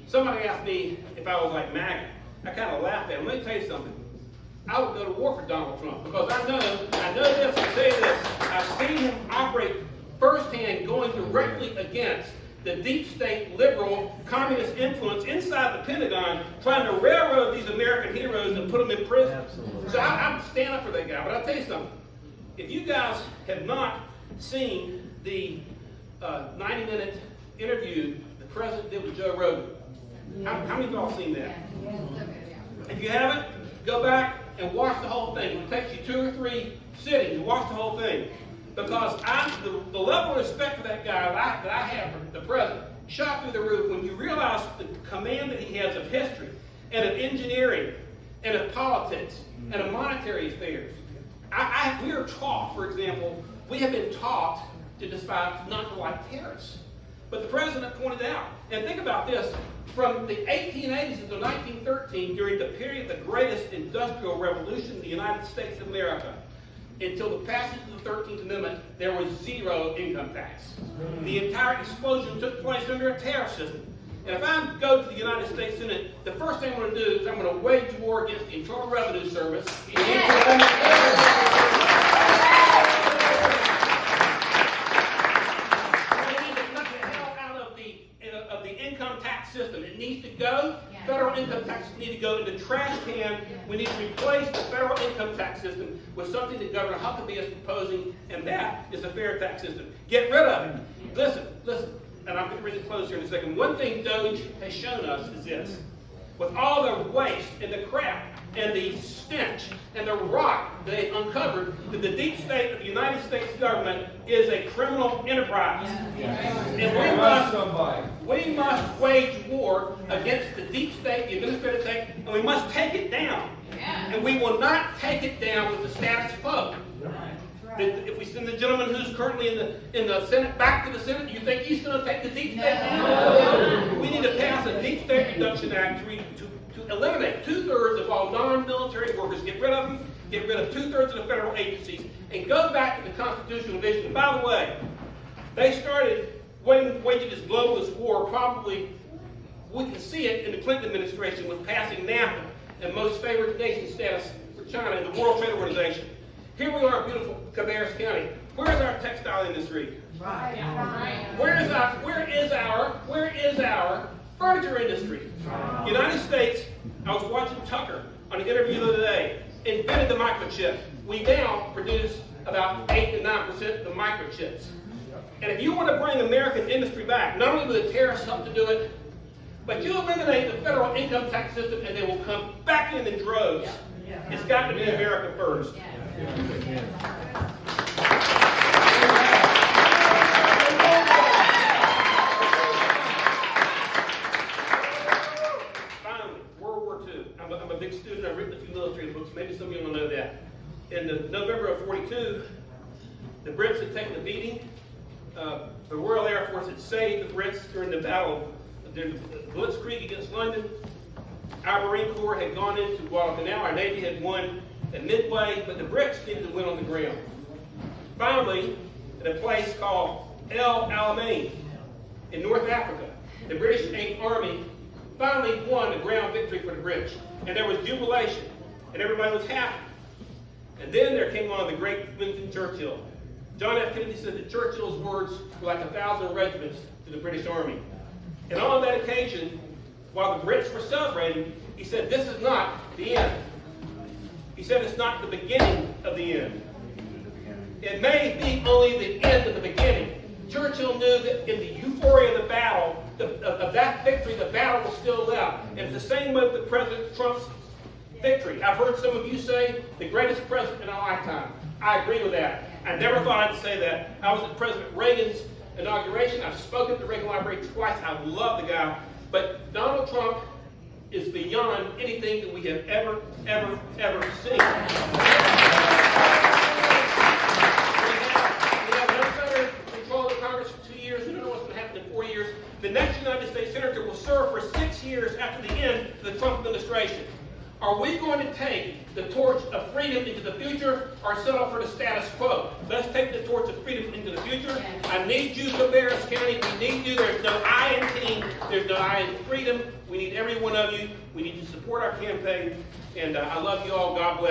Somebody asked me if I was like MAGA. I kind of laughed at him. Let me tell you something. I would go to war for Donald Trump because I know this, I say this, I've seen him operate firsthand going directly against the deep state, liberal, communist influence inside the Pentagon, trying to railroad these American heroes and put them in prison. Absolutely. So I stand up for that guy. But I'll tell you something. If you guys have not seen the 90-minute interview the president did with Joe Rogan, how many of y'all seen that? If you haven't, go back and watch the whole thing. It takes you 2 or 3 sittings to watch the whole thing. Because the level of respect for that guy that I have for the president shot through the roof when you realize the command that he has of history and of engineering and of politics and of monetary affairs. We are taught, for example, we have been taught to despise, not to like terrorists. But the president pointed out, and think about this, from the 1880s until 1913, during the period of the greatest industrial revolution in the United States of America, until the passage of the 13th Amendment, there was 0 income tax. The entire explosion took place under a tariff system. And if I go to the United States Senate, the first thing I'm going to do is I'm going to wage war against the Internal Revenue Service. System. It needs to go. Federal income taxes need to go in the trash can. We need to replace the federal income tax system with something that Governor Huckablee is proposing, and that is a fair tax system. Get rid of it. Listen, and I'm going to really close here in a second. One thing DOGE has shown us is this. With all the waste and the crap and the stench and the rot they uncovered, that the deep state of the United States government is a criminal enterprise. And we must wage war against the deep state, the administrative state, and we must take it down. And we will not take it down with the status quo. If we send the gentleman who's currently in the Senate back to the Senate, you think he's going to take the deep state down? We need to pass a Deep State Reduction Act to eliminate 2/3 of all non-military workers, get rid of them, get rid of 2/3 of the federal agencies, and go back to the constitutional vision. And by the way, they started waging this globalist war. Probably we can see it in the Clinton administration with passing NAFTA and most favored nation status for China in the World Trade Organization. Here we are in beautiful Cabarrus County. Where is our textile industry? Where is our furniture industry? United States, I was watching Tucker on an interview the other day, invented the microchip. We now produce about 8 to 9% of the microchips. And if you want to bring American industry back, not only will the tariffs help to do it, but you eliminate the federal income tax system and they will come back in droves. It's got to be America first. Finally, World War II. I'm a big student. I've written a few military books. Maybe some of you don't know that. In November of '42, the Brits had taken the beating. The Royal Air Force had saved the Brits during the battle, the Blitzkrieg against London. Our Marine Corps had gone into Guadalcanal. Our Navy had won at Midway, but the Brits needed to win on the ground. Finally, at a place called El Alamein in North Africa, the British 8th Army finally won a ground victory for the British. And there was jubilation, and everybody was happy. And then there came on the great Winston Churchill. John F. Kennedy said that Churchill's words were like 1,000 regiments to the British Army. And on that occasion, while the Brits were celebrating, he said, "This is not the end." He said, "It's not the beginning of the end. It may be only the end of the beginning." Churchill knew that in the euphoria of the battle, of that victory, the battle was still left. And it's the same with the President Trump's victory. I've heard some of you say, the greatest president in our lifetime. I agree with that. I never thought I'd say that. I was at President Reagan's inauguration. I've spoken at the Reagan Library twice. I love the guy. But Donald Trump is beyond anything that we have ever seen. We have no better control of Congress for 2 years. We don't know what's going to happen in 4 years. The next United States Senator will serve for 6 years after the end of the Trump administration. Are we going to take the torch of freedom into the future or settle for the status quo? Let's take the torch of freedom into the future. I need you, Cabarrus County. We need you. There's no I in team. There's no I in freedom. We need every one of you. We need to support our campaign. And I love you all. God bless.